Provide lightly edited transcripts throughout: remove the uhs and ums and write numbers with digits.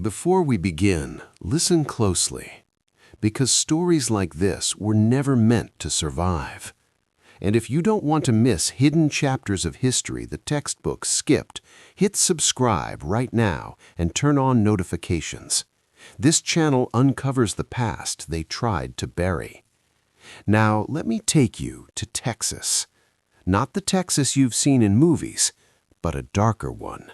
Before we begin, listen closely, because stories like this were never meant to survive. And if you don't want to miss hidden chapters of history the textbooks skipped, hit subscribe right now and turn on notifications. This channel uncovers the past they tried to bury. Now, let me take you to Texas. Not the Texas you've seen in movies, but a darker one.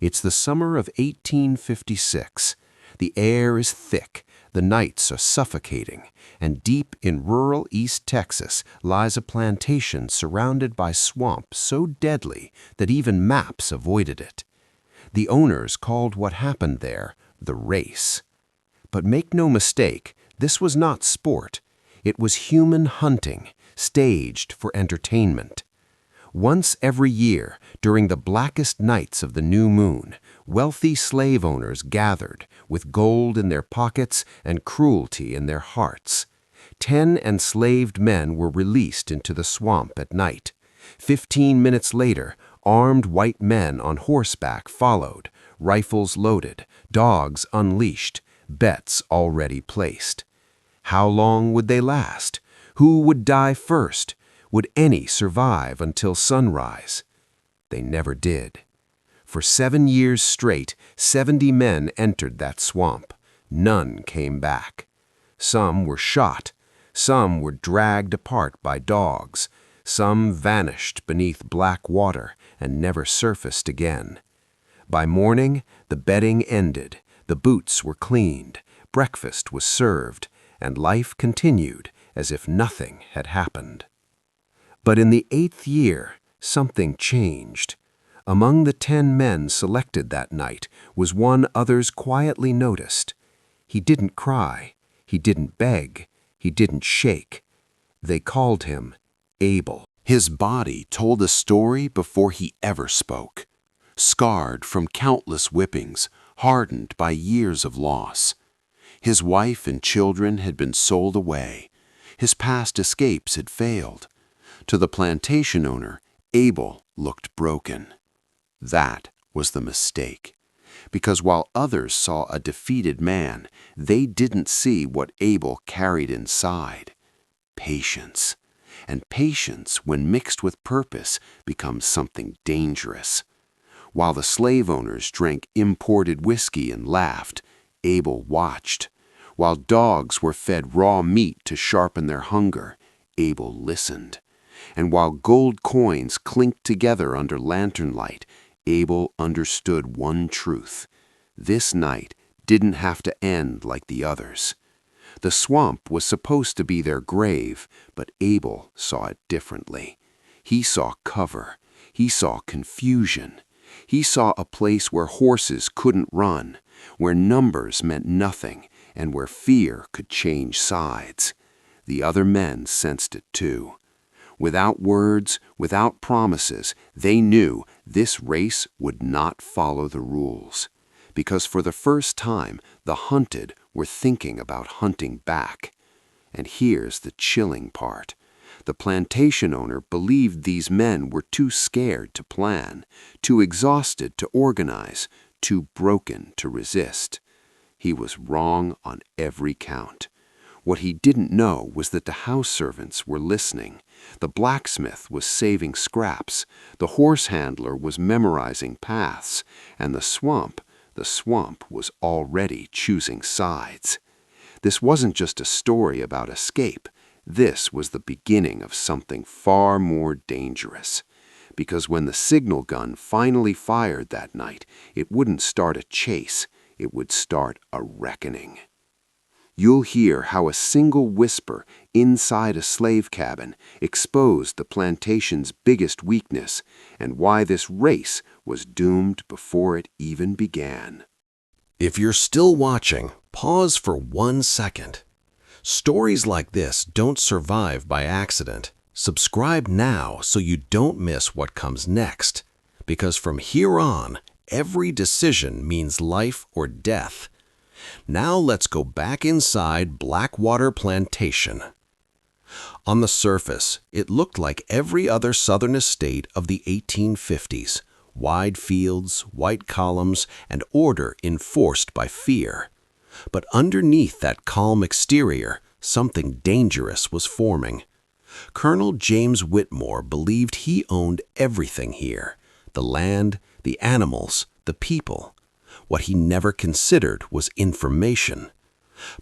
It's the summer of 1856. The air is thick, the nights are suffocating, and deep in rural East Texas lies a plantation surrounded by swamp so deadly that even maps avoided it. The owners called what happened there the race. But make no mistake, this was not sport. It was human hunting, staged for entertainment. Once every year, during the blackest nights of the new moon, wealthy slave owners gathered, with gold in their pockets and cruelty in their hearts. 10 enslaved men were released into the swamp at night. 15 minutes later, armed white men on horseback followed, rifles loaded, dogs unleashed, bets already placed. How long would they last? Who would die first? Would any survive until sunrise? They never did. For 7 years straight, 70 men entered that swamp. None came back. Some were shot. Some were dragged apart by dogs. Some vanished beneath Blackwater and never surfaced again. By morning, the bedding ended, the boots were cleaned, breakfast was served, and life continued as if nothing had happened. But in the 8th year, something changed. Among the 10 men selected that night was one others quietly noticed. He didn't cry, he didn't beg, he didn't shake. They called him Abel. His body told a story before he ever spoke. Scarred from countless whippings, hardened by years of loss. His wife and children had been sold away. His past escapes had failed. To the plantation owner, Abel looked broken. That was the mistake. Because while others saw a defeated man, they didn't see what Abel carried inside. Patience. And patience, when mixed with purpose, becomes something dangerous. While the slave owners drank imported whiskey and laughed, Abel watched. While dogs were fed raw meat to sharpen their hunger, Abel listened. And while gold coins clinked together under lantern light, Abel understood one truth. This night didn't have to end like the others. The swamp was supposed to be their grave, but Abel saw it differently. He saw cover. He saw confusion. He saw a place where horses couldn't run, where numbers meant nothing, and where fear could change sides. The other men sensed it too. Without words, without promises, they knew this race would not follow the rules. Because for the first time, the hunted were thinking about hunting back. And here's the chilling part. The plantation owner believed these men were too scared to plan, too exhausted to organize, too broken to resist. He was wrong on every count. What he didn't know was that the house servants were listening. The blacksmith was saving scraps. The horse handler was memorizing paths. And the swamp was already choosing sides. This wasn't just a story about escape. This was the beginning of something far more dangerous. Because when the signal gun finally fired that night, it wouldn't start a chase. It would start a reckoning. You'll hear how a single whisper inside a slave cabin exposed the plantation's biggest weakness and why this race was doomed before it even began. If you're still watching, pause for 1 second. Stories like this don't survive by accident. Subscribe now so you don't miss what comes next. Because from here on, every decision means life or death. Now let's go back inside Blackwater Plantation. On the surface, it looked like every other southern estate of the 1850s. Wide fields, white columns, and order enforced by fear. But underneath that calm exterior, something dangerous was forming. Colonel James Whitmore believed he owned everything here: the land, the animals, the people. What he never considered was information.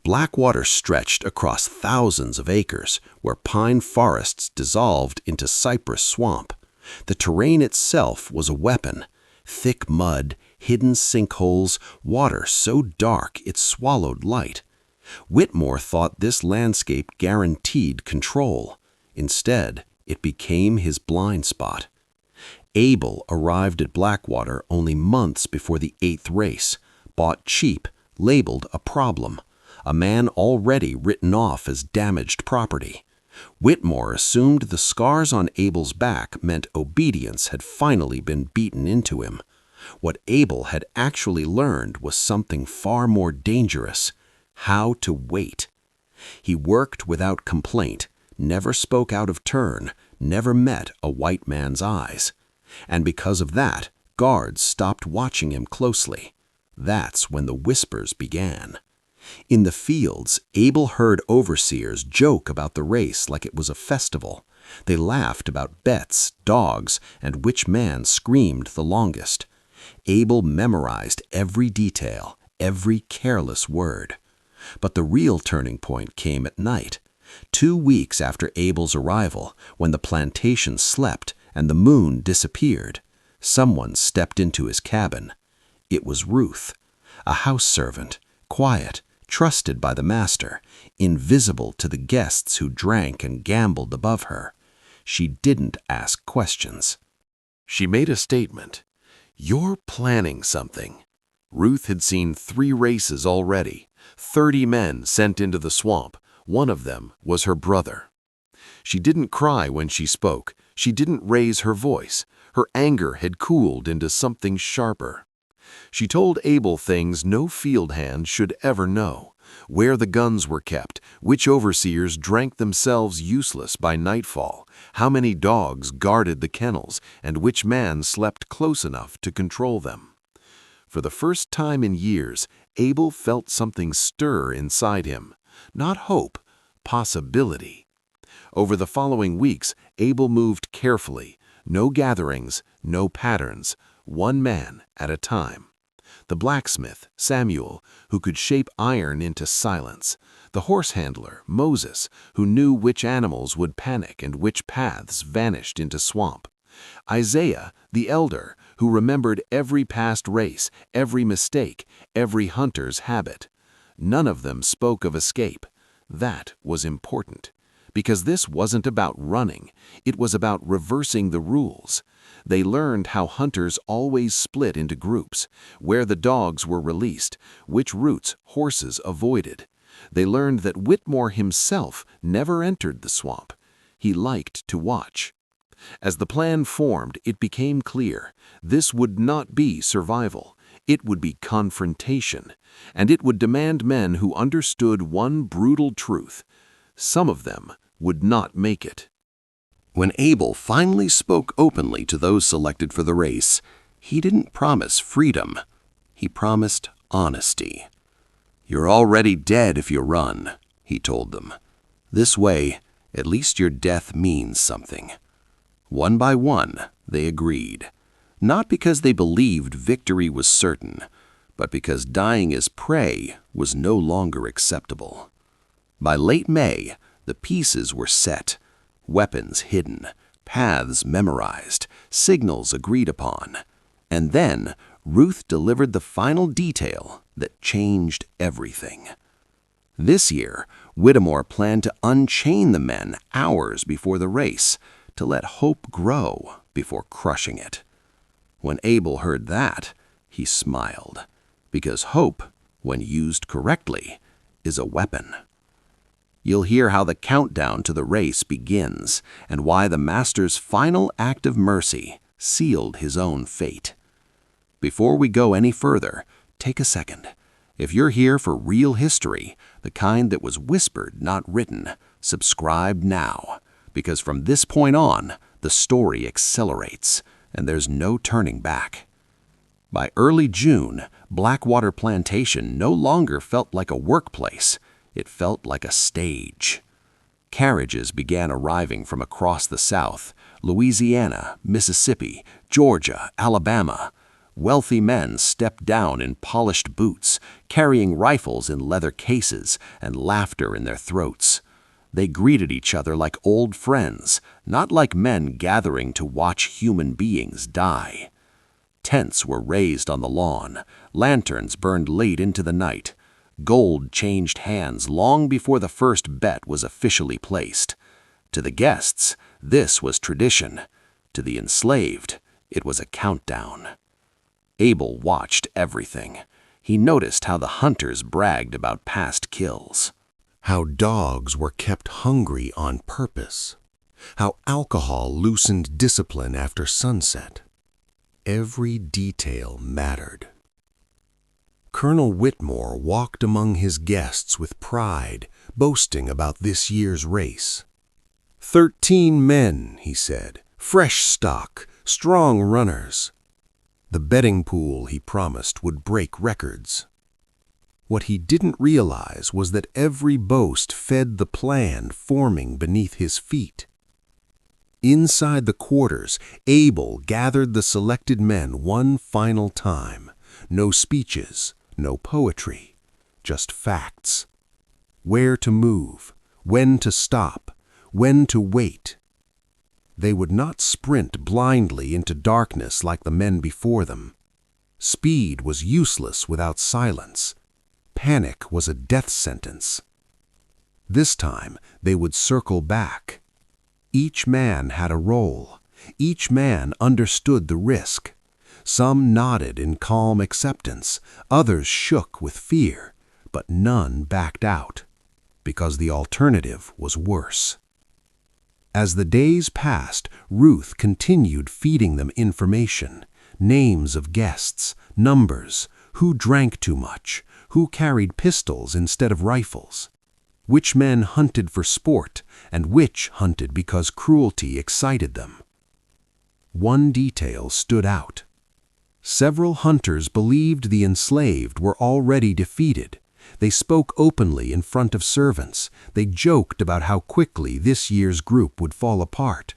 Blackwater stretched across thousands of acres, where pine forests dissolved into cypress swamp. The terrain itself was a weapon: thick mud, hidden sinkholes, water so dark it swallowed light. Whitmore thought this landscape guaranteed control. Instead, it became his blind spot. Abel arrived at Blackwater only months before the 8th race, bought cheap, labeled a problem, a man already written off as damaged property. Whitmore assumed the scars on Abel's back meant obedience had finally been beaten into him. What Abel had actually learned was something far more dangerous: how to wait. He worked without complaint, never spoke out of turn, never met a white man's eyes. And because of that, guards stopped watching him closely. That's when the whispers began. In the fields, Abel heard overseers joke about the race like it was a festival. They laughed about bets, dogs, and which man screamed the longest. Abel memorized every detail, every careless word. But the real turning point came at night. 2 weeks after Abel's arrival, when the plantation slept and the moon disappeared, someone stepped into his cabin. It was Ruth, a house servant, quiet, trusted by the master, invisible to the guests who drank and gambled above her. She didn't ask questions. She made a statement. "You're planning something." Ruth had seen 3 races already, 30 men sent into the swamp. One of them was her brother. She didn't cry when she spoke. She didn't raise her voice. Her anger had cooled into something sharper. She told Abel things no field hand should ever know: where the guns were kept, which overseers drank themselves useless by nightfall, how many dogs guarded the kennels, and which man slept close enough to control them. For the first time in years, Abel felt something stir inside him. Not hope, possibility. Over the following weeks, Abel moved carefully. No gatherings, no patterns, one man at a time. The blacksmith, Samuel, who could shape iron into silence. The horse handler, Moses, who knew which animals would panic and which paths vanished into swamp. Isaiah, the elder, who remembered every past race, every mistake, every hunter's habit. None of them spoke of escape. That was important, because this wasn't about running. It was about reversing the rules. They learned how hunters always split into groups, where the dogs were released, which routes horses avoided. They learned that Whitmore himself never entered the swamp. He liked to watch. As the plan formed, it became clear this would not be survival. It would be confrontation, and it would demand men who understood one brutal truth: some of them would not make it. When Abel finally spoke openly to those selected for the race, he didn't promise freedom. He promised honesty. "You're already dead if you run," he told them. "This way, at least your death means something." One by one, they agreed. Not because they believed victory was certain, but because dying as prey was no longer acceptable. By late May, the pieces were set, weapons hidden, paths memorized, signals agreed upon. And then Ruth delivered the final detail that changed everything. This year, Whitmore planned to unchain the men hours before the race, to let hope grow before crushing it. When Abel heard that, he smiled, because hope, when used correctly, is a weapon. You'll hear how the countdown to the race begins, and why the Master's final act of mercy sealed his own fate. Before we go any further, take a second. If you're here for real history, the kind that was whispered, not written, subscribe now, because from this point on, the story accelerates. and there's no turning back. By early June, Blackwater Plantation no longer felt like a workplace. It felt like a stage. Carriages began arriving from across the South, Louisiana, Mississippi, Georgia, Alabama. Wealthy men stepped down in polished boots, carrying rifles in leather cases and laughter in their throats. They greeted each other like old friends, not like men gathering to watch human beings die. Tents were raised on the lawn, lanterns burned late into the night. Gold changed hands long before the first bet was officially placed. To the guests, this was tradition. To the enslaved, it was a countdown. Abel watched everything. He noticed how the hunters bragged about past kills. How dogs were kept hungry on purpose. How alcohol loosened discipline after sunset. Every detail mattered. Colonel Whitmore walked among his guests with pride, boasting about this year's race. 13 men, he said, fresh stock, strong runners. The betting pool, he promised, would break records. What he didn't realize was that every boast fed the plan forming beneath his feet. Inside the quarters, Abel gathered the selected men one final time. No speeches, no poetry, just facts. Where to move, when to stop, when to wait. They would not sprint blindly into darkness like the men before them. Speed was useless without silence. Panic was a death sentence. This time, they would circle back. Each man had a role. Each man understood the risk. Some nodded in calm acceptance, others shook with fear, but none backed out, because the alternative was worse. As the days passed, Ruth continued feeding them information, names of guests, numbers, who drank too much, who carried pistols instead of rifles, which men hunted for sport and which hunted because cruelty excited them. One detail stood out. Several hunters believed the enslaved were already defeated. They spoke openly in front of servants. They joked about how quickly this year's group would fall apart.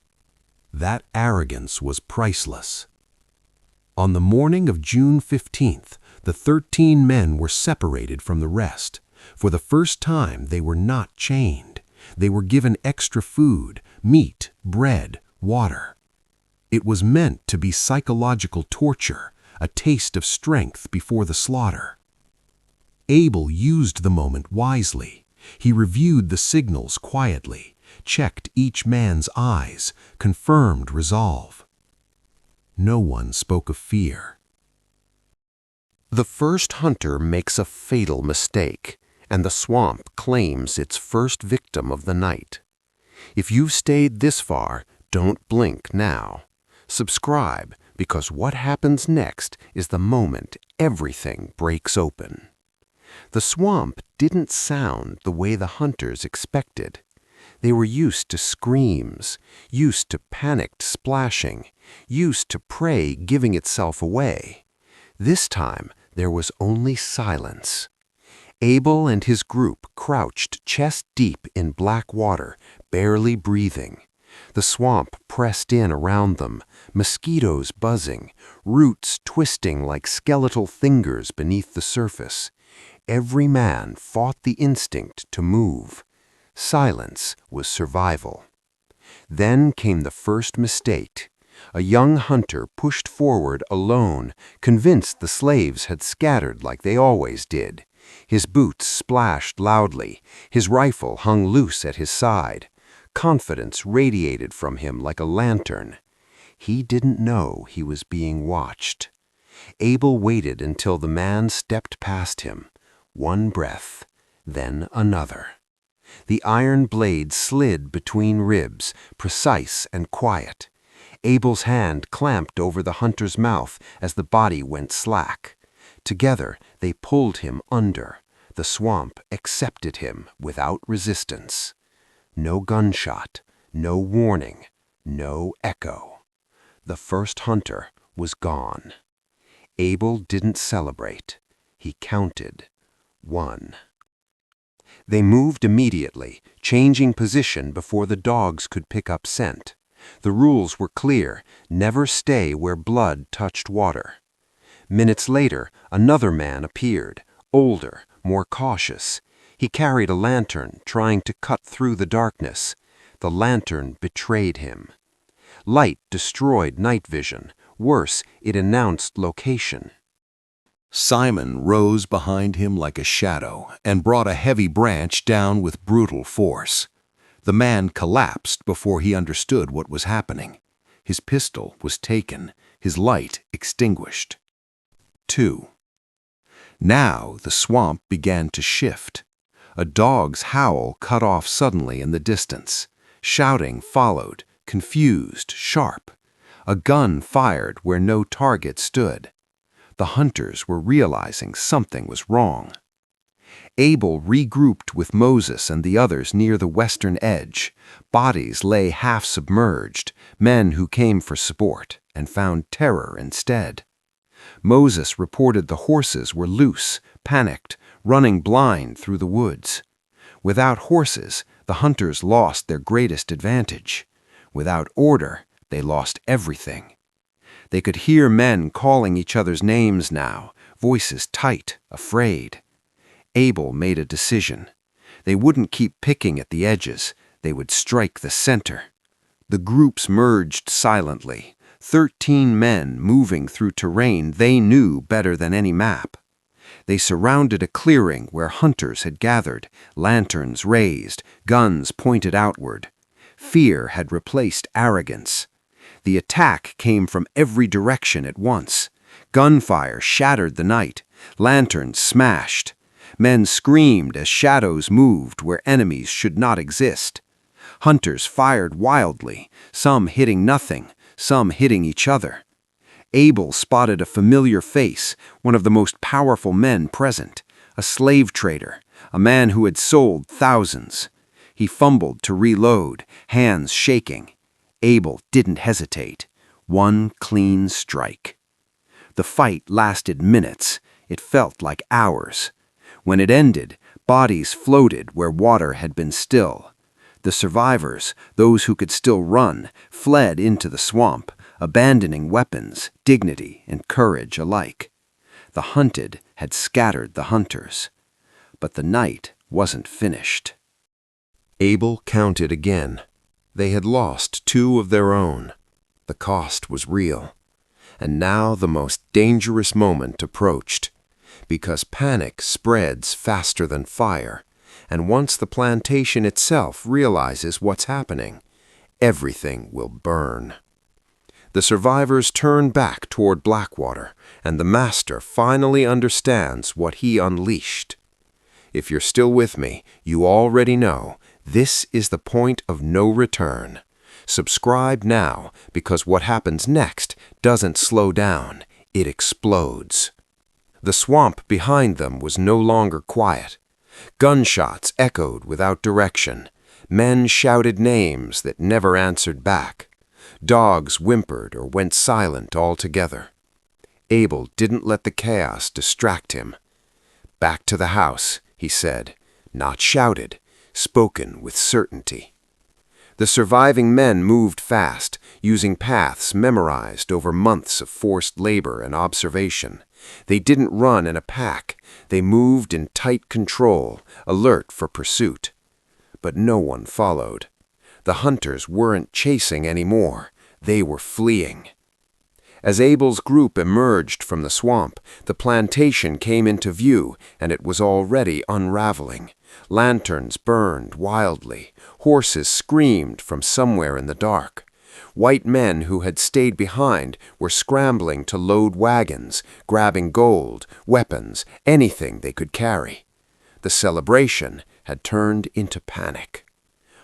That arrogance was priceless. On the morning of June 15th, the 13 men were separated from the rest. For the first time, they were not chained. They were given extra food, meat, bread, water. It was meant to be psychological torture, a taste of strength before the slaughter. Abel used the moment wisely. He reviewed the signals quietly, checked each man's eyes, confirmed resolve. No one spoke of fear. The first hunter makes a fatal mistake, and the swamp claims its first victim of the night. If you've stayed this far, don't blink now. Subscribe, because what happens next is the moment everything breaks open. The swamp didn't sound the way the hunters expected. They were used to screams, used to panicked splashing, used to prey giving itself away. This time, there was only silence. Abel and his group crouched chest deep in black water, barely breathing. The swamp pressed in around them, mosquitoes buzzing, roots twisting like skeletal fingers beneath the surface. Every man fought the instinct to move. Silence was survival. Then came the first mistake. A young hunter pushed forward alone, convinced the slaves had scattered like they always did. His boots splashed loudly. His rifle hung loose at his side. Confidence radiated from him like a lantern. He didn't know he was being watched. Abel waited until the man stepped past him. One breath, then another. The iron blade slid between ribs, precise and quiet. Abel's hand clamped over the hunter's mouth as the body went slack. Together, they pulled him under. The swamp accepted him without resistance. No gunshot, no warning, no echo. The first hunter was gone. Abel didn't celebrate. He counted. 1. They moved immediately, changing position before the dogs could pick up scent. The rules were clear: never stay where blood touched water. Minutes later, another man appeared, older, more cautious. He carried a lantern, trying to cut through the darkness. The lantern betrayed him. Light destroyed night vision. Worse, it announced location. Simon rose behind him like a shadow and brought a heavy branch down with brutal force. The man collapsed before he understood what was happening. His pistol was taken, his light extinguished. 2. Now the swamp began to shift. A dog's howl cut off suddenly in the distance. Shouting followed, confused, sharp. A gun fired where no target stood. The hunters were realizing something was wrong. Abel regrouped with Moses and the others near the western edge. Bodies lay half submerged, men who came for sport and found terror instead. Moses reported the horses were loose, panicked, running blind through the woods. Without horses, the hunters lost their greatest advantage. Without order, they lost everything. They could hear men calling each other's names now, voices tight, afraid. Abel made a decision. They wouldn't keep picking at the edges. They would strike the center. The groups merged silently, 13 men moving through terrain they knew better than any map. They surrounded a clearing where hunters had gathered, lanterns raised, guns pointed outward. Fear had replaced arrogance. The attack came from every direction at once. Gunfire shattered the night. Lanterns smashed. Men screamed as shadows moved where enemies should not exist. Hunters fired wildly, some hitting nothing, some hitting each other. Abel spotted a familiar face, one of the most powerful men present, a slave trader, a man who had sold thousands. He fumbled to reload, hands shaking. Abel didn't hesitate. One clean strike. The fight lasted minutes. It felt like hours. When it ended, bodies floated where water had been still. The survivors, those who could still run, fled into the swamp, abandoning weapons, dignity, and courage alike. The hunted had scattered the hunters. But the night wasn't finished. Abel counted again. They had lost 2 of their own. The cost was real. And now the most dangerous moment approached. Because panic spreads faster than fire, and once the plantation itself realizes what's happening, everything will burn. The survivors turn back toward Blackwater, and the master finally understands what he unleashed. If you're still with me, you already know this is the point of no return. Subscribe now, because what happens next doesn't slow down, it explodes. The swamp behind them was no longer quiet. Gunshots echoed without direction. Men shouted names that never answered back. Dogs whimpered or went silent altogether. Abel didn't let the chaos distract him. "Back to the house," he said, not shouted, spoken with certainty. The surviving men moved fast, using paths memorized over months of forced labor and observation. They didn't run in a pack. They moved in tight control, alert for pursuit. But no one followed. The hunters weren't chasing anymore. They were fleeing. As Abel's group emerged from the swamp, the plantation came into view, and it was already unraveling. Lanterns burned wildly. Horses screamed from somewhere in the dark. White men who had stayed behind were scrambling to load wagons, grabbing gold, weapons, anything they could carry. The celebration had turned into panic.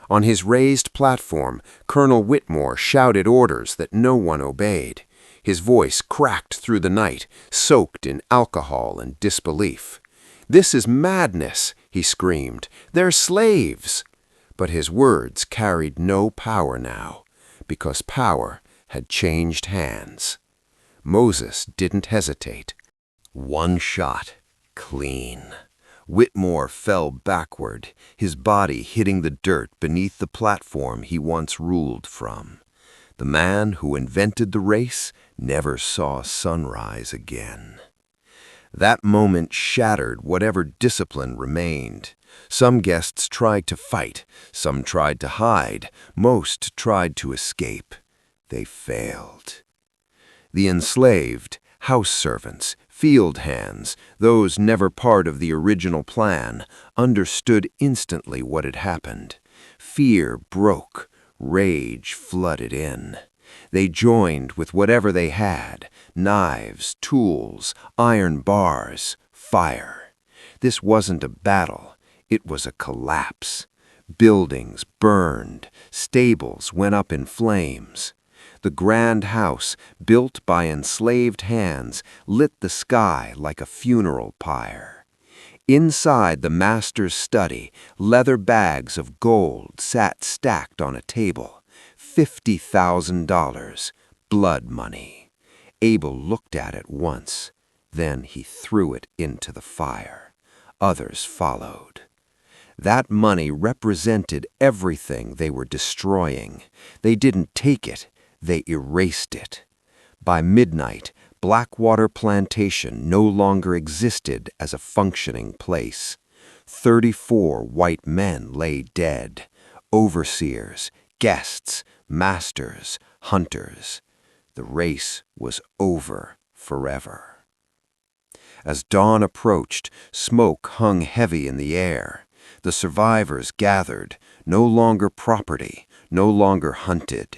On his raised platform, Colonel Whitmore shouted orders that no one obeyed. His voice cracked through the night, soaked in alcohol and disbelief. "This is madness," he screamed. "They're slaves." But his words carried no power now, because power had changed hands. Moses didn't hesitate. One shot, clean. Whitmore fell backward, his body hitting the dirt beneath the platform he once ruled from. The man who invented the race never saw sunrise again. That moment shattered whatever discipline remained. Some guests tried to fight, some tried to hide, most tried to escape. They failed. The enslaved, house servants, field hands, those never part of the original plan, understood instantly what had happened. Fear broke, rage flooded in. They joined with whatever they had: knives, tools, iron bars, fire. This wasn't a battle, it was a collapse. Buildings burned, stables went up in flames. The grand house, built by enslaved hands, lit the sky like a funeral pyre. Inside the master's study, leather bags of gold sat stacked on a table. $50,000, blood money. Abel looked at it once, then he threw it into the fire. Others followed. That money represented everything they were destroying. They didn't take it, they erased it. By midnight, Blackwater Plantation no longer existed as a functioning place. 34 white men lay dead. Overseers, guests, masters, hunters. The race was over forever. As dawn approached, smoke hung heavy in the air. The survivors gathered, no longer property, no longer hunted.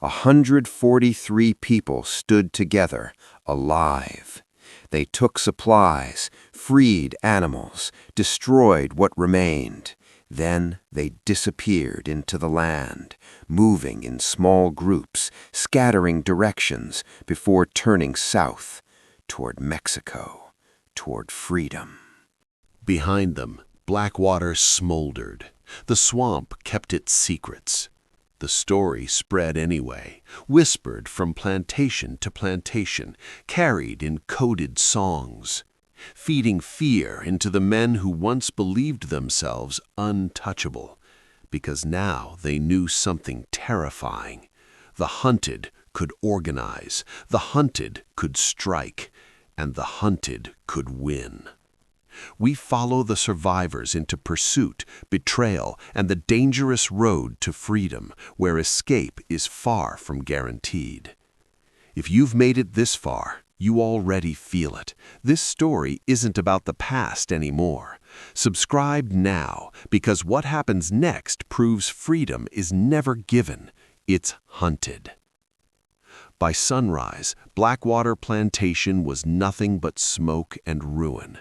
143 people stood together, alive. They took supplies, freed animals, destroyed what remained. Then they disappeared into the land, moving in small groups, scattering directions before turning south, toward Mexico, toward freedom. Behind them, Blackwater smoldered. The swamp kept its secrets. The story spread anyway, whispered from plantation to plantation, carried in coded songs, feeding fear into the men who once believed themselves untouchable, because now they knew something terrifying. The hunted could organize, the hunted could strike, and the hunted could win. We follow the survivors into pursuit, betrayal, and the dangerous road to freedom, where escape is far from guaranteed. If you've made it this far, you already feel it. This story isn't about the past anymore. Subscribe now, because what happens next proves freedom is never given, it's hunted. By sunrise, Blackwater Plantation was nothing but smoke and ruin.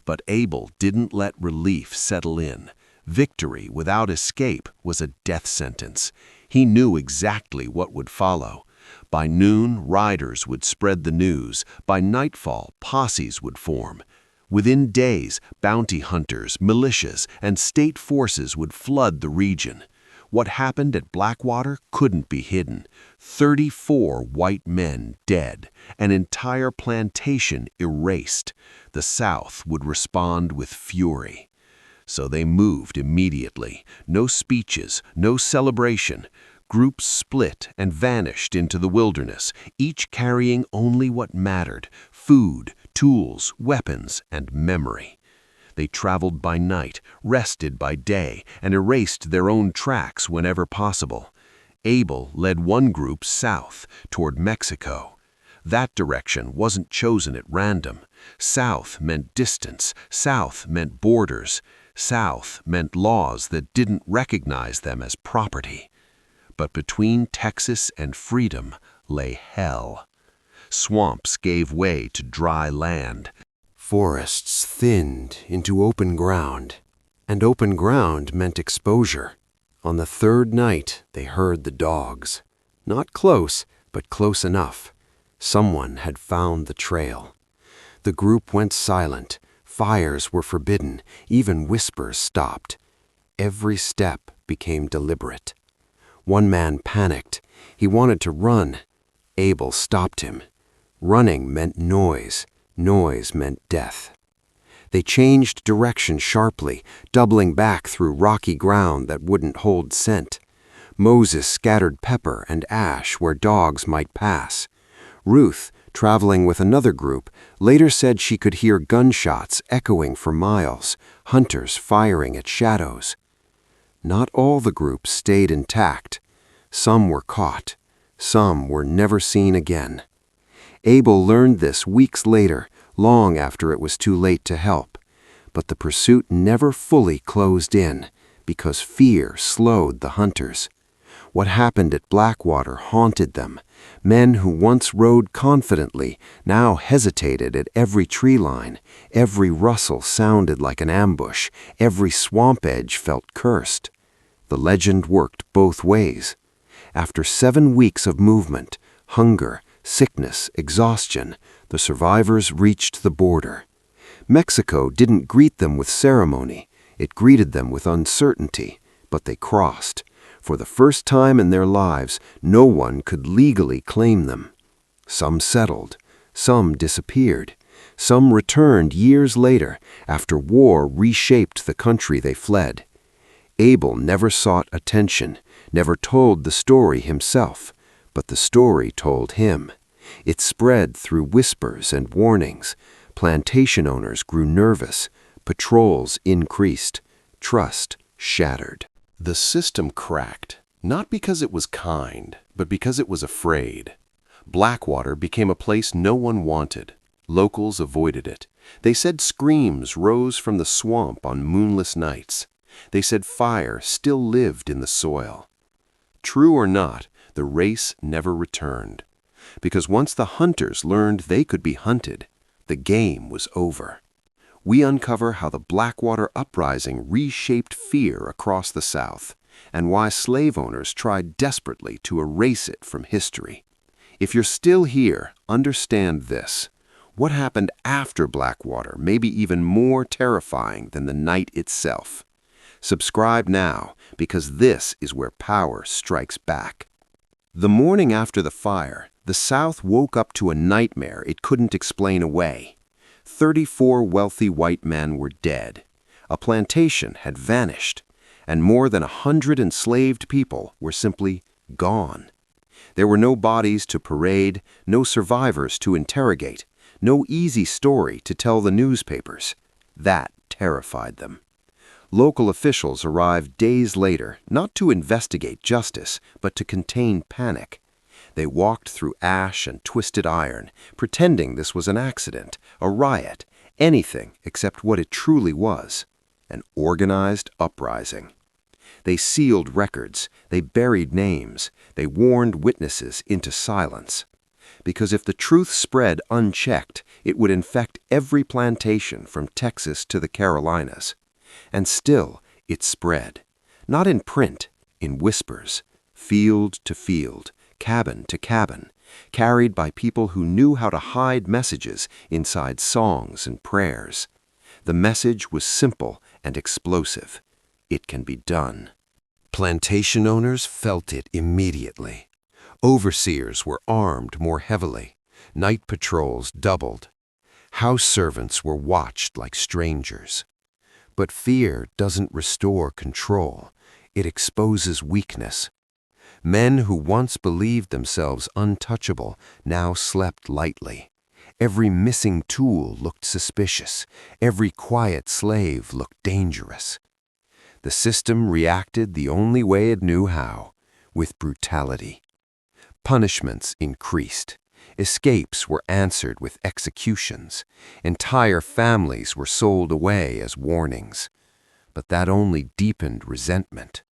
But Abel didn't let relief settle in. Victory without escape was a death sentence. He knew exactly what would follow. By noon, riders would spread the news. By nightfall, posses would form. Within days, bounty hunters, militias, and state forces would flood the region. What happened at Blackwater couldn't be hidden. 34 white men dead, an entire plantation erased. The South would respond with fury. So they moved immediately. No speeches, no celebration. Groups split and vanished into the wilderness, each carrying only what mattered: food, tools, weapons, and memory. They traveled by night, rested by day, and erased their own tracks whenever possible. Abel led one group south, toward Mexico. That direction wasn't chosen at random. South meant distance. South meant borders. South meant laws that didn't recognize them as property. But between Texas and freedom lay hell. Swamps gave way to dry land. Forests thinned into open ground, and open ground meant exposure. On the third night, they heard the dogs. Not close, but close enough. Someone had found the trail. The group went silent. Fires were forbidden. Even whispers stopped. Every step became deliberate. One man panicked. He wanted to run. Abel stopped him. Running meant noise. Noise meant death. They changed direction sharply, doubling back through rocky ground that wouldn't hold scent. Moses scattered pepper and ash where dogs might pass. Ruth, traveling with another group, later said she could hear gunshots echoing for miles, hunters firing at shadows. Not all the groups stayed intact. Some were caught. Some were never seen again. Abel learned this weeks later, long after it was too late to help. But the pursuit never fully closed in, because fear slowed the hunters. What happened at Blackwater haunted them. Men who once rode confidently now hesitated at every tree line. Every rustle sounded like an ambush. Every swamp edge felt cursed. The legend worked both ways. After 7 weeks of movement, hunger, sickness, exhaustion, the survivors reached the border. Mexico didn't greet them with ceremony. It greeted them with uncertainty, but they crossed. For the first time in their lives, no one could legally claim them. Some settled. Some disappeared. Some returned years later, after war reshaped the country they fled. Abel never sought attention, never told the story himself, but the story told him. It spread through whispers and warnings. Plantation owners grew nervous. Patrols increased. Trust shattered. The system cracked, not because it was kind, but because it was afraid. Blackwater became a place no one wanted. Locals avoided it. They said screams rose from the swamp on moonless nights. They said fire still lived in the soil. True or not, the race never returned. Because once the hunters learned they could be hunted, the game was over. We uncover how the Blackwater uprising reshaped fear across the South, and why slave owners tried desperately to erase it from history. If you're still here, understand this. What happened after Blackwater may be even more terrifying than the night itself. Subscribe now, because this is where power strikes back. The morning after the fire, the South woke up to a nightmare it couldn't explain away. 34 wealthy white men were dead. A plantation had vanished, and more than 100 enslaved people were simply gone. There were no bodies to parade, no survivors to interrogate, no easy story to tell the newspapers. That terrified them. Local officials arrived days later, not to investigate justice, but to contain panic. They walked through ash and twisted iron, pretending this was an accident, a riot, anything except what it truly was, an organized uprising. They sealed records, they buried names, they warned witnesses into silence. Because if the truth spread unchecked, it would infect every plantation from Texas to the Carolinas. And still, it spread. Not in print, in whispers, field to field, cabin to cabin, carried by people who knew how to hide messages inside songs and prayers. The message was simple and explosive. It can be done. Plantation owners felt it immediately. Overseers were armed more heavily. Night patrols doubled. House servants were watched like strangers. But fear doesn't restore control. It exposes weakness. Men who once believed themselves untouchable now slept lightly. Every missing tool looked suspicious. Every quiet slave looked dangerous. The system reacted the only way it knew how, with brutality. Punishments increased. Escapes were answered with executions. Entire families were sold away as warnings. But that only deepened resentment,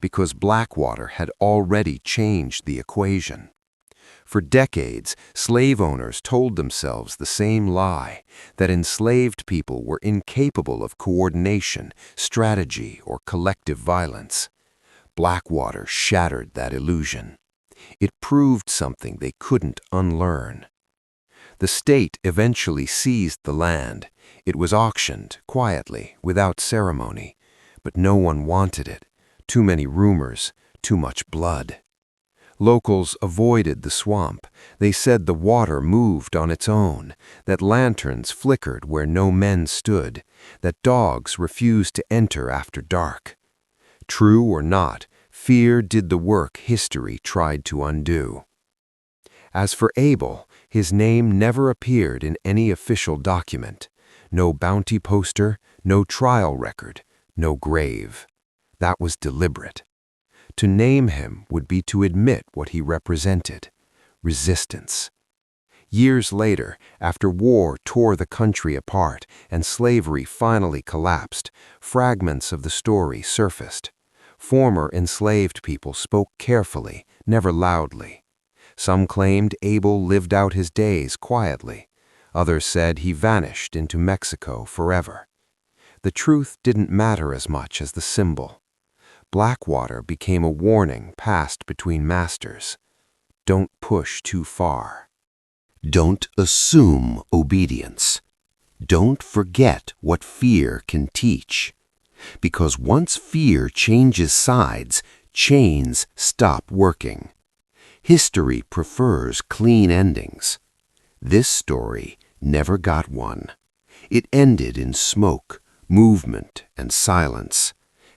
because Blackwater had already changed the equation. For decades, slave owners told themselves the same lie, that enslaved people were incapable of coordination, strategy, or collective violence. Blackwater shattered that illusion. It proved something they couldn't unlearn. The state eventually seized the land. It was auctioned, quietly, without ceremony. But no one wanted it. Too many rumors, too much blood. Locals avoided the swamp. They said the water moved on its own, that lanterns flickered where no men stood, that dogs refused to enter after dark. True or not, fear did the work history tried to undo. As for Abel, his name never appeared in any official document. No bounty poster, no trial record, no grave. That was deliberate. To name him would be to admit what he represented: resistance. Years later, after war tore the country apart and slavery finally collapsed, fragments of the story surfaced. Former enslaved people spoke carefully, never loudly. Some claimed Abel lived out his days quietly. Others said he vanished into Mexico forever. The truth didn't matter as much as the symbol. Blackwater became a warning passed between masters. Don't push too far. Don't assume obedience. Don't forget what fear can teach. Because once fear changes sides, chains stop working. History prefers clean endings. This story never got one. It ended in smoke, movement, and silence.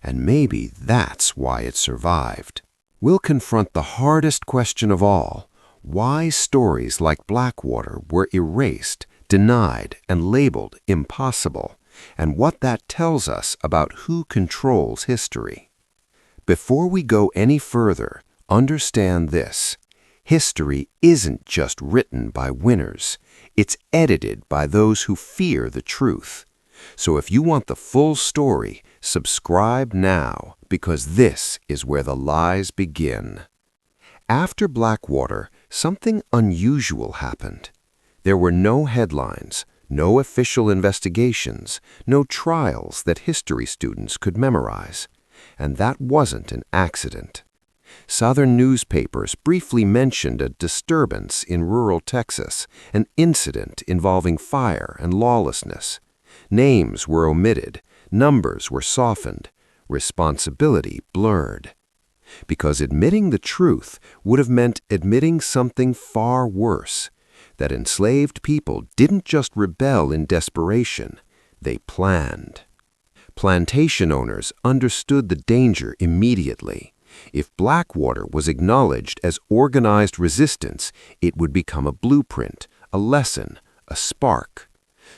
And maybe that's why it survived. We'll confront the hardest question of all: why stories like Blackwater were erased, denied, and labeled impossible, and what that tells us about who controls history. Before we go any further, understand this: history isn't just written by winners, it's edited by those who fear the truth. So if you want the full story, subscribe now, because this is where the lies begin. After Blackwater, something unusual happened. There were no headlines, no official investigations, no trials that history students could memorize. And that wasn't an accident. Southern newspapers briefly mentioned a disturbance in rural Texas, an incident involving fire and lawlessness. Names were omitted, numbers were softened, responsibility blurred. Because admitting the truth would have meant admitting something far worse: that enslaved people didn't just rebel in desperation, they planned. Plantation owners understood the danger immediately. If Blackwater was acknowledged as organized resistance, it would become a blueprint, a lesson, a spark.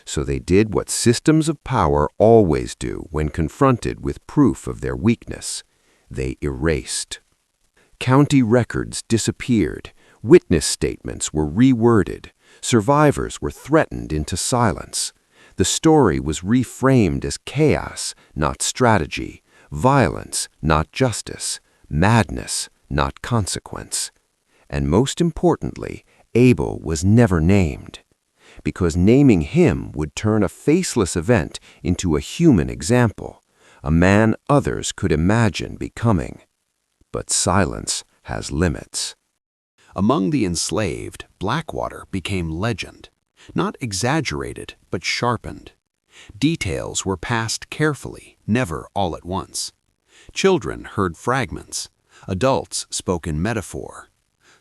So they did what systems of power always do when confronted with proof of their weakness: they erased. County records disappeared, witness statements were reworded, survivors were threatened into silence. The story was reframed as chaos, not strategy, violence, not justice, madness, not consequence. And most importantly, Abel was never named, because naming him would turn a faceless event into a human example, a man others could imagine becoming. But silence has limits. Among the enslaved, Blackwater became legend. Not exaggerated, but sharpened. Details were passed carefully, never all at once. Children heard fragments. Adults spoke in metaphor.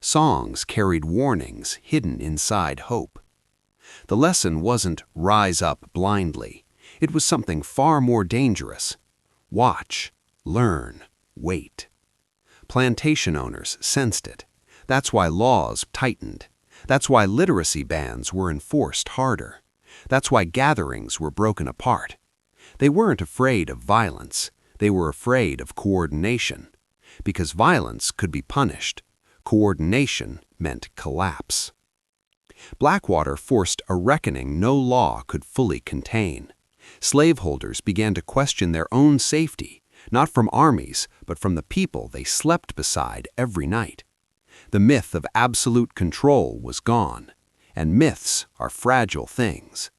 Songs carried warnings hidden inside hope. The lesson wasn't rise up blindly. It was something far more dangerous. Watch, learn, wait. Plantation owners sensed it. That's why laws tightened. That's why literacy bans were enforced harder. That's why gatherings were broken apart. They weren't afraid of violence. They were afraid of coordination. Because violence could be punished. Coordination meant collapse. Blackwater forced a reckoning no law could fully contain. Slaveholders began to question their own safety, not from armies, but from the people they slept beside every night. The myth of absolute control was gone, and myths are fragile things.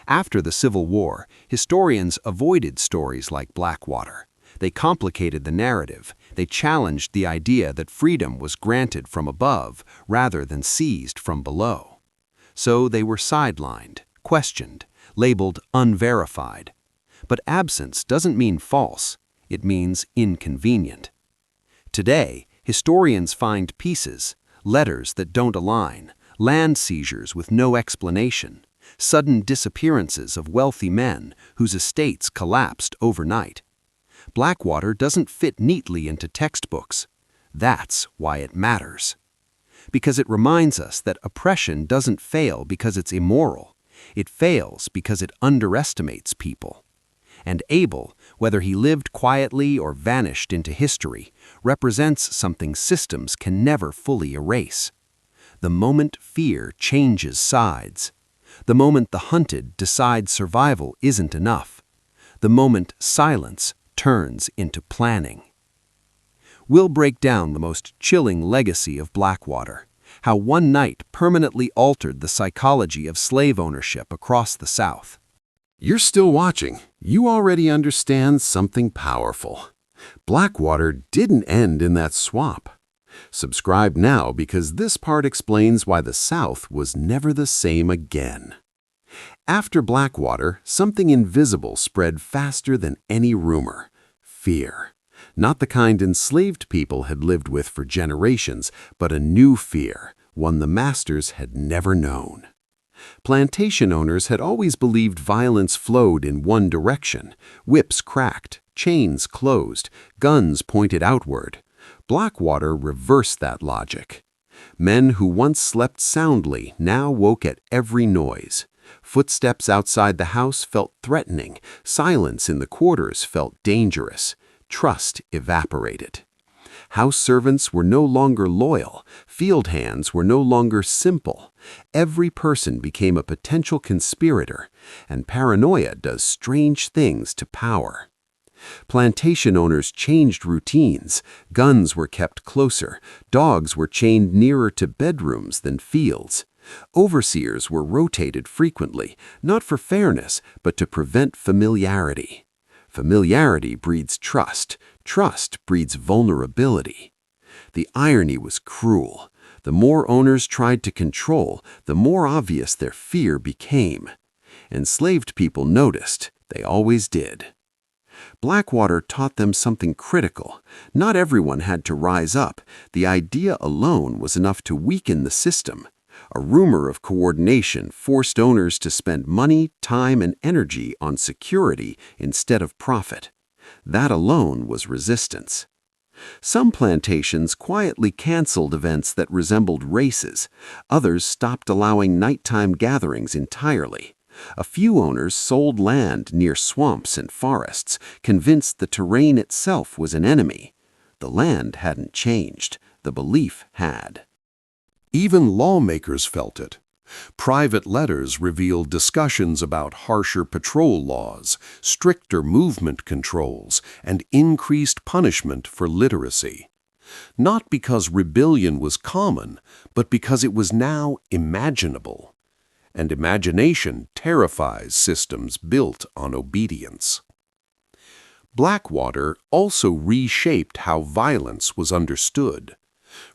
After the Civil War, historians avoided stories like Blackwater. They complicated the narrative. They challenged the idea that freedom was granted from above rather than seized from below. So they were sidelined, questioned, labeled unverified. But absence doesn't mean false. It means inconvenient. Today, Historians find pieces, letters that don't align, land seizures with no explanation, sudden disappearances of wealthy men whose estates collapsed overnight. Blackwater doesn't fit neatly into textbooks. That's why it matters. Because it reminds us that oppression doesn't fail because it's immoral. It fails because it underestimates people. And Abel, whether he lived quietly or vanished into history, represents something systems can never fully erase. The moment fear changes sides. The moment the hunted decide survival isn't enough. The moment silence turns into planning. We'll break down the most chilling legacy of Blackwater, how one night permanently altered the psychology of slave ownership across the South. You're still watching. You already understand something powerful. Blackwater didn't end in that swamp. Subscribe now because this part explains why the South was never the same again. After Blackwater, something invisible spread faster than any rumor: fear. Not the kind enslaved people had lived with for generations, but a new fear, one the masters had never known. Plantation owners had always believed violence flowed in one direction: whips cracked, chains closed, guns pointed outward. Blackwater reversed that logic. Men who once slept soundly now woke at every noise. Footsteps outside the house felt threatening. Silence in the quarters felt dangerous. Trust evaporated. House servants were no longer loyal. Field hands were no longer simple. Every person became a potential conspirator, and paranoia does strange things to power. Plantation owners changed routines. Guns were kept closer. Dogs were chained nearer to bedrooms than fields. Overseers were rotated frequently, not for fairness, but to prevent familiarity. Familiarity breeds trust. Trust breeds vulnerability. The irony was cruel. The more owners tried to control, the more obvious their fear became. Enslaved people noticed. They always did. Blackwater taught them something critical. Not everyone had to rise up. The idea alone was enough to weaken the system. A rumor of coordination forced owners to spend money, time, and energy on security instead of profit. That alone was resistance. Some plantations quietly canceled events that resembled races. Others stopped allowing nighttime gatherings entirely. A few owners sold land near swamps and forests, convinced the terrain itself was an enemy. The land hadn't changed. The belief had. Even lawmakers felt it. Private letters revealed discussions about harsher patrol laws, stricter movement controls, and increased punishment for literacy. Not because rebellion was common, but because it was now imaginable. And imagination terrifies systems built on obedience. Blackwater also reshaped how violence was understood.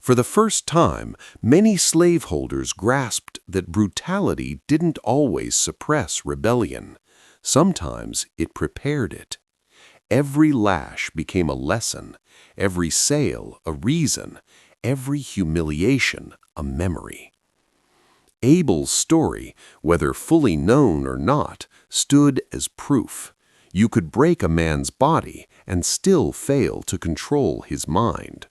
For the first time, many slaveholders grasped that brutality didn't always suppress rebellion. Sometimes it prepared it. Every lash became a lesson, every sale a reason, every humiliation a memory. Abel's story, whether fully known or not, stood as proof. You could break a man's body and still fail to control his mind.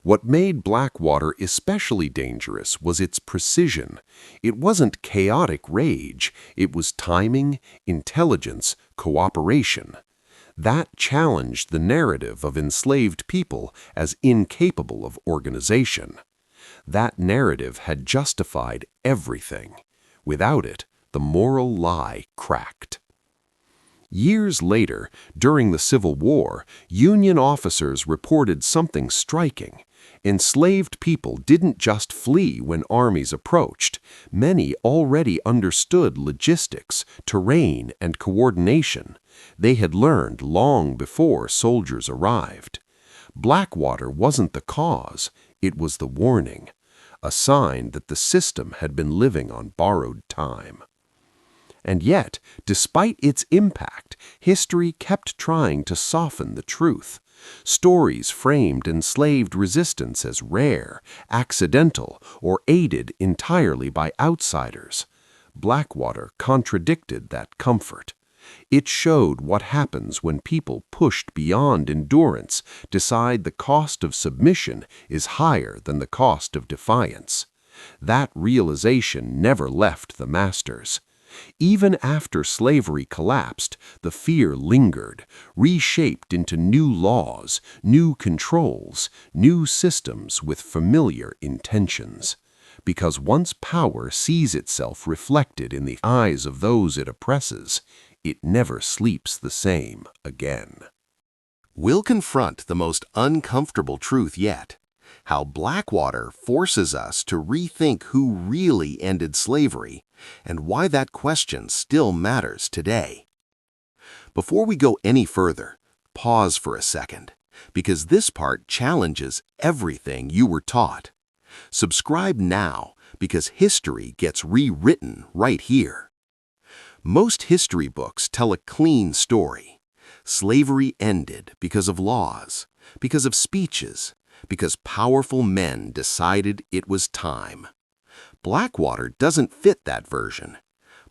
What made Blackwater especially dangerous was its precision. It wasn't chaotic rage. It was timing, intelligence, cooperation. That challenged the narrative of enslaved people as incapable of organization. That narrative had justified everything. Without it, the moral lie cracked. Years later, during the Civil War, Union officers reported something striking. Enslaved people didn't just flee when armies approached. Many already understood logistics, terrain, and coordination. They had learned long before soldiers arrived. Blackwater wasn't the cause, it was the warning, a sign that the system had been living on borrowed time. And yet, despite its impact, history kept trying to soften the truth. Stories framed enslaved resistance as rare, accidental, or aided entirely by outsiders. Blackwater contradicted that comfort. It showed what happens when people pushed beyond endurance decide the cost of submission is higher than the cost of defiance. That realization never left the masters. Even after slavery collapsed, the fear lingered, reshaped into new laws, new controls, new systems with familiar intentions. Because once power sees itself reflected in the eyes of those it oppresses, it never sleeps the same again. We'll confront the most uncomfortable truth yet: how Blackwater forces us to rethink who really ended slavery and why that question still matters today. Before we go any further, pause for a second, because this part challenges everything you were taught. Subscribe now, because history gets rewritten right here. Most history books tell a clean story. Slavery ended because of laws, because of speeches, because powerful men decided it was time. Blackwater doesn't fit that version.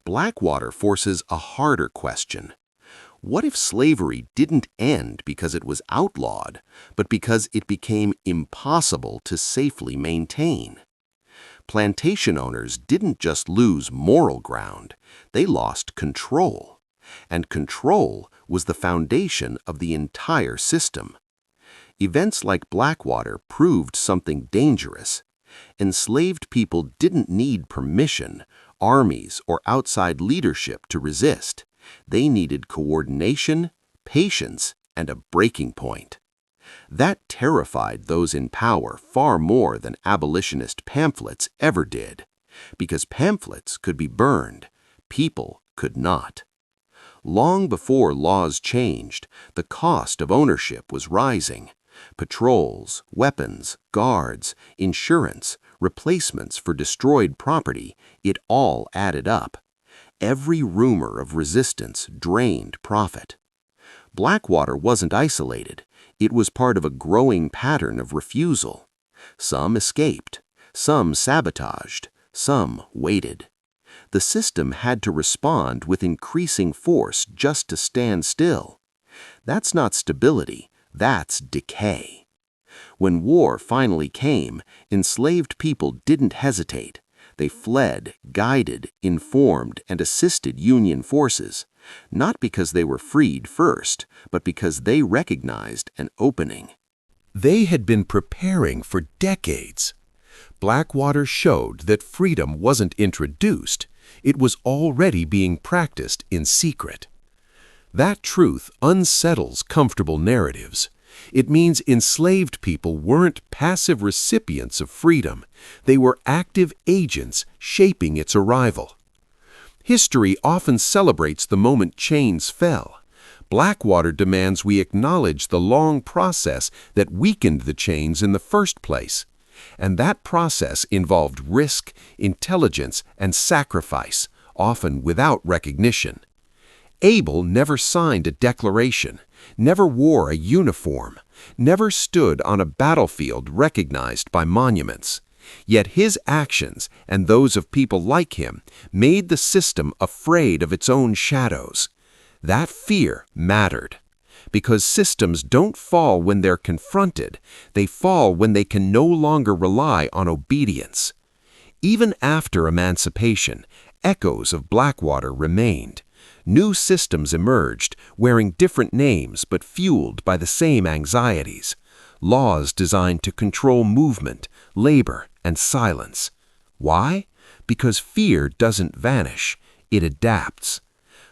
Blackwater forces a harder question. What if slavery didn't end because it was outlawed, but because it became impossible to safely maintain? Plantation owners didn't just lose moral ground, they lost control. And control was the foundation of the entire system. Events like Blackwater proved something dangerous. Enslaved people didn't need permission, armies, or outside leadership to resist. They needed coordination, patience, and a breaking point. That terrified those in power far more than abolitionist pamphlets ever did, because pamphlets could be burned, people could not. Long before laws changed, the cost of ownership was rising. Patrols, weapons, guards, insurance, replacements for destroyed property, it all added up. Every rumor of resistance drained profit. Blackwater wasn't isolated. It was part of a growing pattern of refusal. Some escaped, some sabotaged, some waited. The system had to respond with increasing force just to stand still. That's not stability, that's decay. When war finally came, enslaved people didn't hesitate. They fled, guided, informed, and assisted Union forces, not because they were freed first, but because they recognized an opening. They had been preparing for decades. Blackwater showed that freedom wasn't introduced, it was already being practiced in secret. That truth unsettles comfortable narratives. It means enslaved people weren't passive recipients of freedom. They were active agents shaping its arrival. History often celebrates the moment chains fell. Blackwater demands we acknowledge the long process that weakened the chains in the first place. And that process involved risk, intelligence, and sacrifice, often without recognition. Abel never signed a declaration, never wore a uniform, never stood on a battlefield recognized by monuments. Yet his actions, and those of people like him, made the system afraid of its own shadows. That fear mattered. Because systems don't fall when they're confronted, they fall when they can no longer rely on obedience. Even after emancipation, echoes of Blackwater remained. New systems emerged, wearing different names but fueled by the same anxieties. Laws designed to control movement, labor, and silence. Why? Because fear doesn't vanish, it adapts.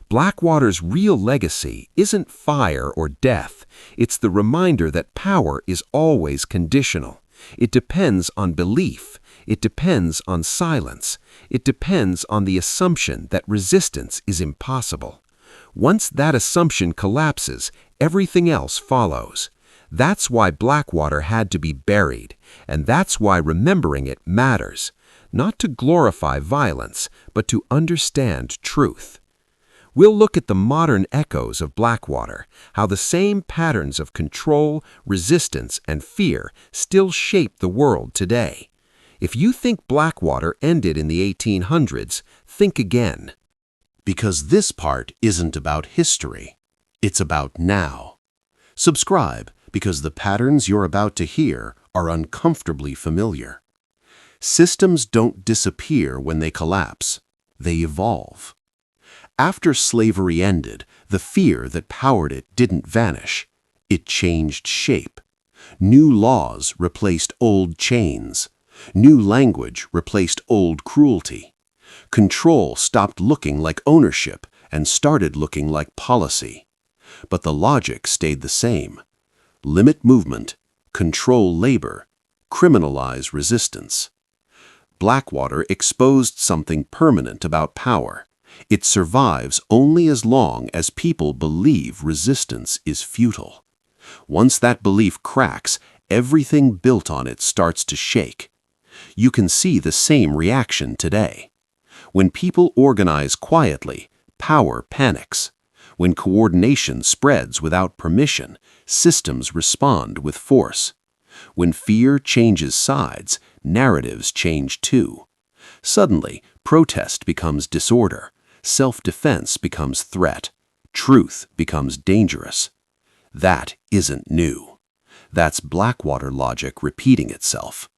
Blackwater's real legacy isn't fire or death. It's the reminder that power is always conditional. It depends on belief. It depends on silence. It depends on the assumption that resistance is impossible. Once that assumption collapses, everything else follows. That's why Blackwater had to be buried, and that's why remembering it matters. Not to glorify violence, but to understand truth. We'll look at the modern echoes of Blackwater, how the same patterns of control, resistance, and fear still shape the world today. If you think Blackwater ended in the 1800s, think again. Because this part isn't about history. It's about now. Subscribe, because the patterns you're about to hear are uncomfortably familiar. Systems don't disappear when they collapse. They evolve. After slavery ended, the fear that powered it didn't vanish. It changed shape. New laws replaced old chains. New language replaced old cruelty. Control stopped looking like ownership and started looking like policy. But the logic stayed the same. Limit movement, control labor, criminalize resistance. Blackwater exposed something permanent about power. It survives only as long as people believe resistance is futile. Once that belief cracks, everything built on it starts to shake. You can see the same reaction today. When people organize quietly, power panics. When coordination spreads without permission, systems respond with force. When fear changes sides, narratives change too. Suddenly, protest becomes disorder. Self-defense becomes threat. Truth becomes dangerous. That isn't new. That's Blackwater logic repeating itself.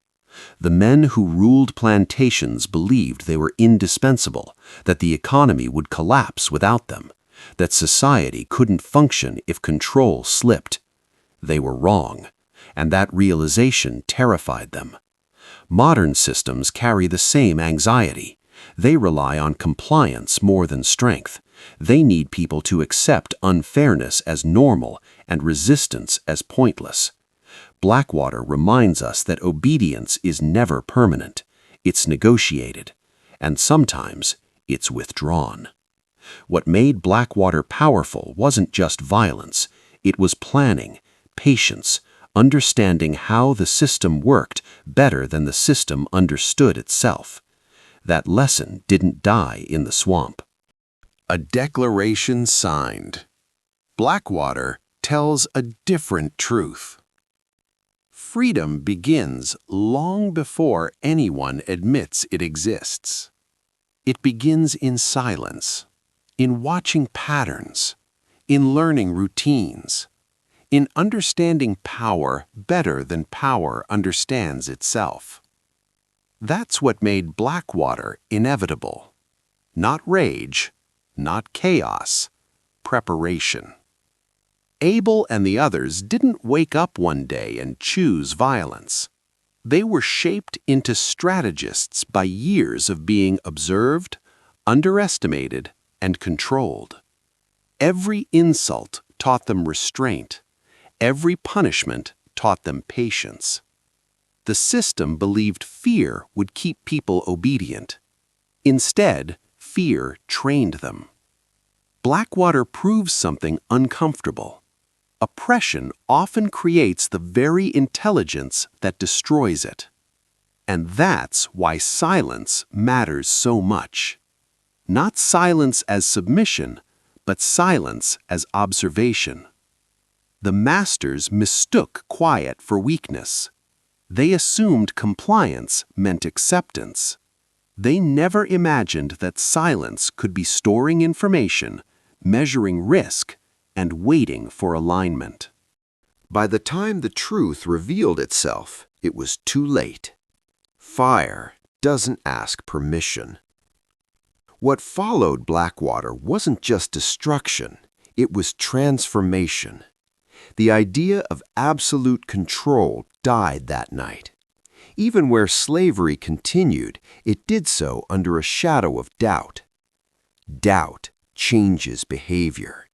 The men who ruled plantations believed they were indispensable, that the economy would collapse without them, that society couldn't function if control slipped. They were wrong, and that realization terrified them. Modern systems carry the same anxiety. They rely on compliance more than strength. They need people to accept unfairness as normal and resistance as pointless. Blackwater reminds us that obedience is never permanent. It's negotiated, and sometimes it's withdrawn. What made Blackwater powerful wasn't just violence. It was planning, patience, understanding how the system worked better than the system understood itself. That lesson didn't die in the swamp. A declaration signed. Blackwater tells a different truth. Freedom begins long before anyone admits it exists. It begins in silence, in watching patterns, in learning routines, in understanding power better than power understands itself. That's what made Blackwater inevitable. Not rage, not chaos, preparation. Abel and the others didn't wake up one day and choose violence. They were shaped into strategists by years of being observed, underestimated, and controlled. Every insult taught them restraint. Every punishment taught them patience. The system believed fear would keep people obedient. Instead, fear trained them. Blackwater proves something uncomfortable. Oppression often creates the very intelligence that destroys it. And that's why silence matters so much. Not silence as submission, but silence as observation. The masters mistook quiet for weakness. They assumed compliance meant acceptance. They never imagined that silence could be storing information, measuring risk, and waiting for alignment. By the time the truth revealed itself, it was too late. Fire doesn't ask permission. What followed Blackwater wasn't just destruction, it was transformation. The idea of absolute control died that night. Even where slavery continued, it did so under a shadow of doubt. Doubt changes behavior.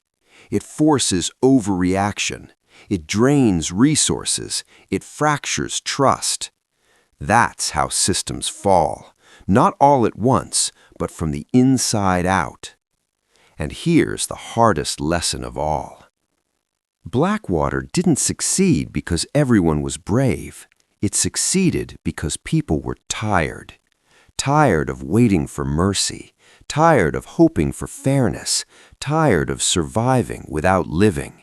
It forces overreaction. It drains resources. It fractures trust. That's how systems fall, not all at once, but from the inside out. And here's the hardest lesson of all. Blackwater didn't succeed because everyone was brave. It succeeded because people were tired. Tired of waiting for mercy. Tired of hoping for fairness. tired of surviving without living.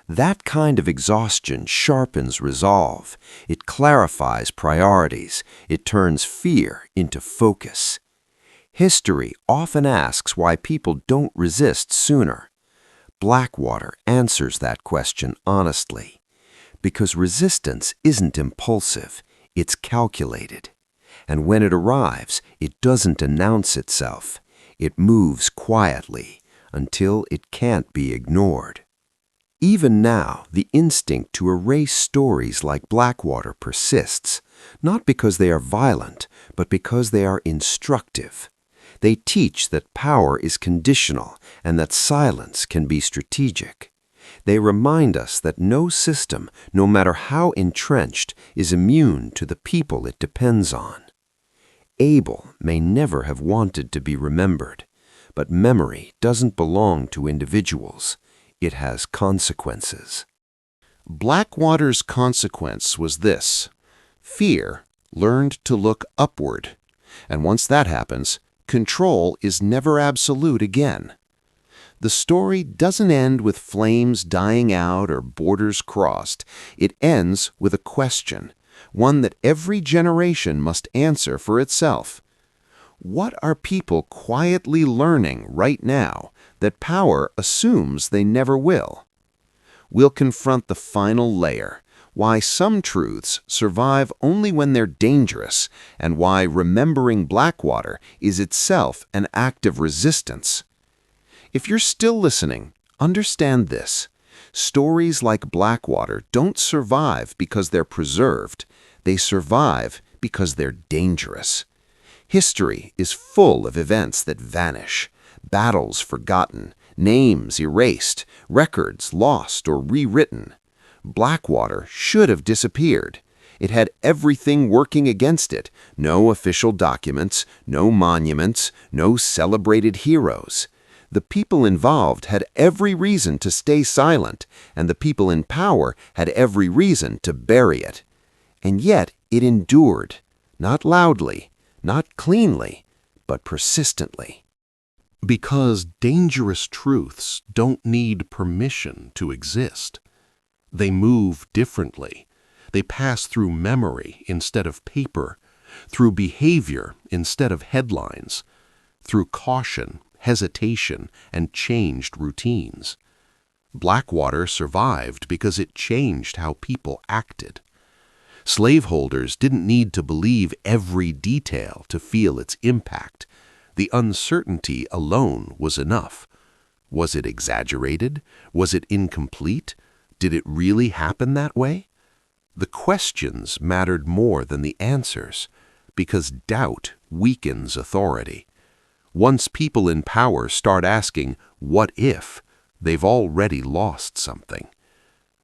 That kind of exhaustion sharpens resolve. It clarifies priorities. It turns fear into focus. History often asks why people don't resist sooner. Blackwater answers that question honestly. Because resistance isn't impulsive, it's calculated. And when it arrives, it doesn't announce itself. It moves quietly until it can't be ignored. Even now, the instinct to erase stories like Blackwater persists, not because they are violent, but because they are instructive. They teach that power is conditional and that silence can be strategic. They remind us that no system, no matter how entrenched, is immune to the people it depends on. Abel may never have wanted to be remembered, but memory doesn't belong to individuals. It has consequences. Blackwater's consequence was this: fear learned to look upward. And once that happens, control is never absolute again. The story doesn't end with flames dying out or borders crossed. It ends with a question, one that every generation must answer for itself. What are people quietly learning right now that power assumes they never will? We'll confront the final layer, why some truths survive only when they're dangerous, and why remembering Blackwater is itself an act of resistance. If you're still listening, understand this. Stories like Blackwater don't survive because they're preserved. They survive because they're dangerous. History is full of events that vanish, battles forgotten, names erased, records lost or rewritten. Blackwater should have disappeared. It had everything working against it: no official documents, no monuments, no celebrated heroes. The people involved had every reason to stay silent, and the people in power had every reason to bury it. And yet it endured, not loudly, not cleanly, but persistently. Because dangerous truths don't need permission to exist. They move differently. They pass through memory instead of paper, through behavior instead of headlines, through caution, hesitation, and changed routines. Blackwater survived because it changed how people acted. Slaveholders didn't need to believe every detail to feel its impact. The uncertainty alone was enough. Was it exaggerated? Was it incomplete? Did it really happen that way? The questions mattered more than the answers, because doubt weakens authority. Once people in power start asking, "What if?" they've already lost something.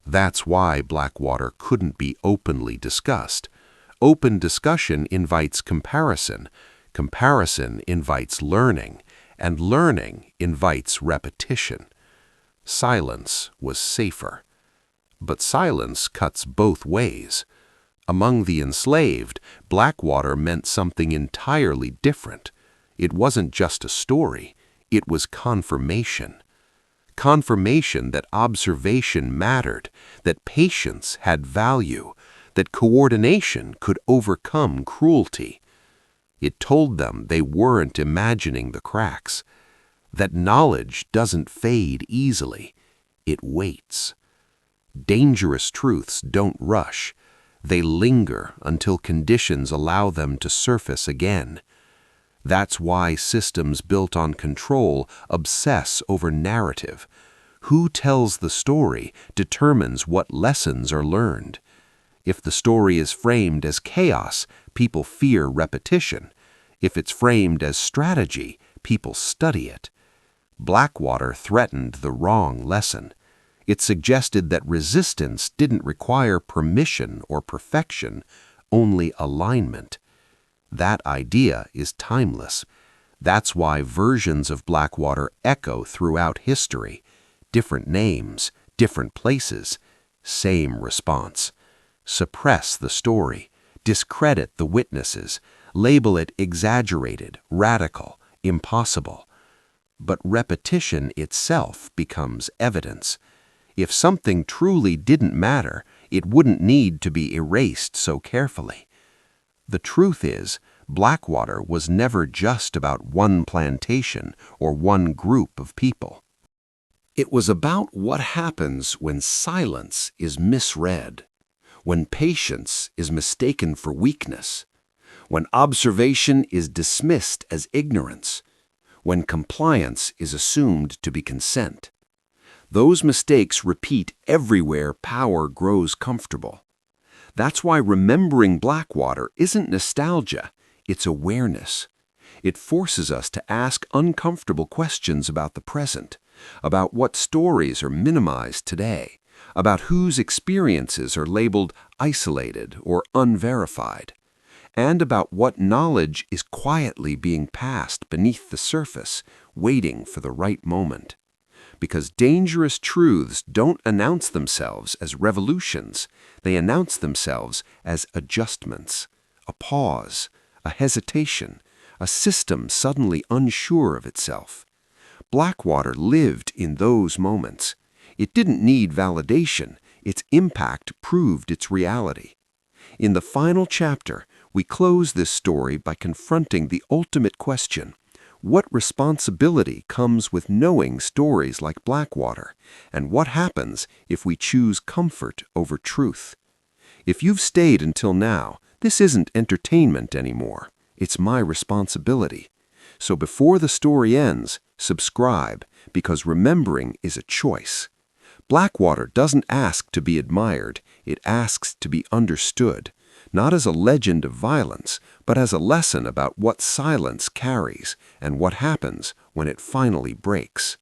That's why Blackwater couldn't be openly discussed. Open discussion invites comparison. Comparison invites learning, and learning invites repetition. Silence was safer. But silence cuts both ways. Among the enslaved, Blackwater meant something entirely different. It wasn't just a story, it was confirmation. Confirmation that observation mattered, that patience had value, that coordination could overcome cruelty. It told them they weren't imagining the cracks, that knowledge doesn't fade easily, it waits. Dangerous truths don't rush. They linger until conditions allow them to surface again. That's why systems built on control obsess over narrative. Who tells the story determines what lessons are learned. If the story is framed as chaos, people fear repetition. If it's framed as strategy, people study it. Blackwater threatened the wrong lesson. It suggested that resistance didn't require permission or perfection, only alignment. That idea is timeless. That's why versions of Blackwater echo throughout history. Different names, different places, same response. Suppress the story, discredit the witnesses, label it exaggerated, radical, impossible. but repetition itself becomes evidence. If something truly didn't matter, it wouldn't need to be erased so carefully. The truth is, Blackwater was never just about one plantation or one group of people. It was about what happens when silence is misread, when patience is mistaken for weakness, when observation is dismissed as ignorance, when compliance is assumed to be consent. Those mistakes repeat everywhere power grows comfortable. That's why remembering Blackwater isn't nostalgia, it's awareness. It forces us to ask uncomfortable questions about the present, about what stories are minimized today, about whose experiences are labeled isolated or unverified, and about what knowledge is quietly being passed beneath the surface, waiting for the right moment. Because dangerous truths don't announce themselves as revolutions, they announce themselves as adjustments, a pause, a hesitation, a system suddenly unsure of itself. Blackwater lived in those moments. It didn't need validation. Its impact proved its reality. In the final chapter, we close this story by confronting the ultimate question: what responsibility comes with knowing stories like Blackwater, and what happens if we choose comfort over truth? If you've stayed until now, this isn't entertainment anymore. It's my responsibility. So before the story ends, subscribe, because remembering is a choice. Blackwater doesn't ask to be admired, it asks to be understood, not as a legend of violence, but as a lesson about what silence carries and what happens when it finally breaks.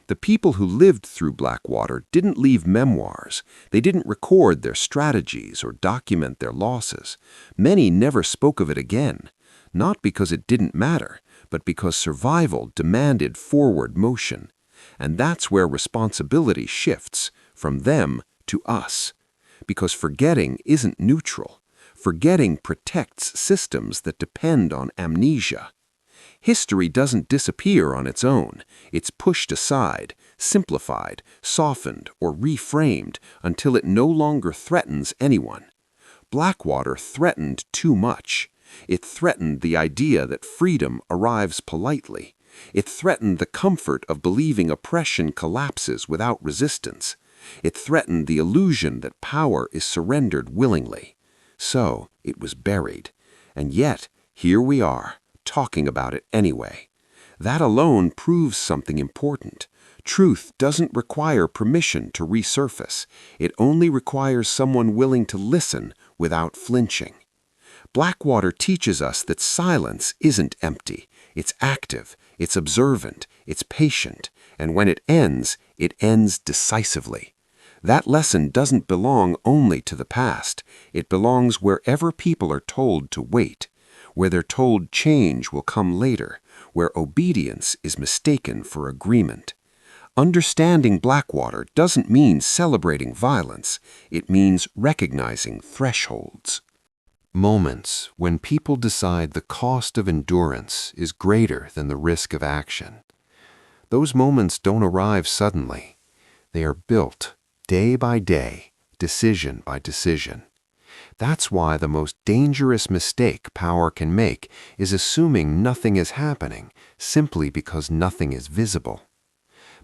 The people who lived through Blackwater didn't leave memoirs. They didn't record their strategies or document their losses. Many never spoke of it again, not because it didn't matter, but because survival demanded forward motion. And that's where responsibility shifts from them to us. Because forgetting isn't neutral. Forgetting protects systems that depend on amnesia. History doesn't disappear on its own. It's pushed aside, simplified, softened, or reframed until it no longer threatens anyone. Blackwater threatened too much. It threatened the idea that freedom arrives politely. It threatened the comfort of believing oppression collapses without resistance. It threatened the illusion that power is surrendered willingly. So it was buried. And yet, here we are, talking about it anyway. That alone proves something important. Truth doesn't require permission to resurface. It only requires someone willing to listen without flinching. Blackwater teaches us that silence isn't empty. It's active, it's observant, it's patient, and when it ends decisively. That lesson doesn't belong only to the past. It belongs wherever people are told to wait, where they're told change will come later, where obedience is mistaken for agreement. Understanding Blackwater doesn't mean celebrating violence. It means recognizing thresholds. Moments when people decide the cost of endurance is greater than the risk of action. Those moments don't arrive suddenly. They are built day by day, decision by decision. That's why the most dangerous mistake power can make is assuming nothing is happening simply because nothing is visible.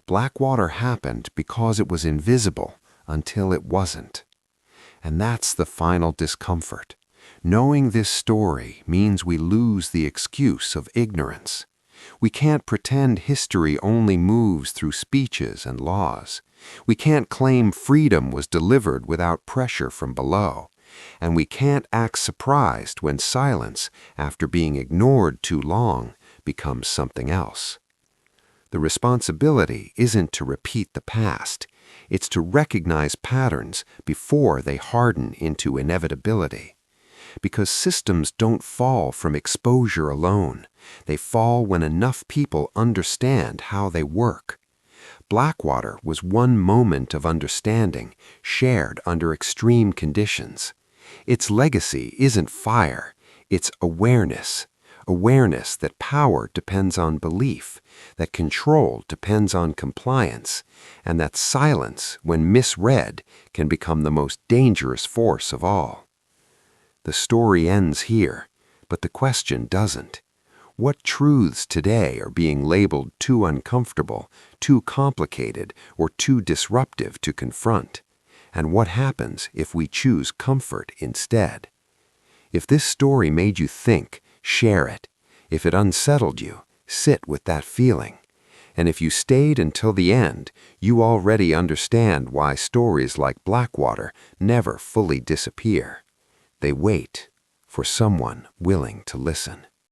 Blackwater happened because it was invisible until it wasn't. And that's the final discomfort. Knowing this story means we lose the excuse of ignorance. We can't pretend history only moves through speeches and laws. We can't claim freedom was delivered without pressure from below. And we can't act surprised when silence, after being ignored too long, becomes something else. The responsibility isn't to repeat the past. It's to recognize patterns before they harden into inevitability. Because systems don't fall from exposure alone. They fall when enough people understand how they work. Blackwater was one moment of understanding, shared under extreme conditions. Its legacy isn't fire, it's awareness. awareness that power depends on belief, that control depends on compliance, and that silence, when misread, can become the most dangerous force of all. The story ends here, but the question doesn't. What truths today are being labeled too uncomfortable, too complicated, or too disruptive to confront? And what happens if we choose comfort instead? If this story made you think, share it. If it unsettled you, sit with that feeling. And if you stayed until the end, you already understand why stories like Blackwater never fully disappear. They wait for someone willing to listen.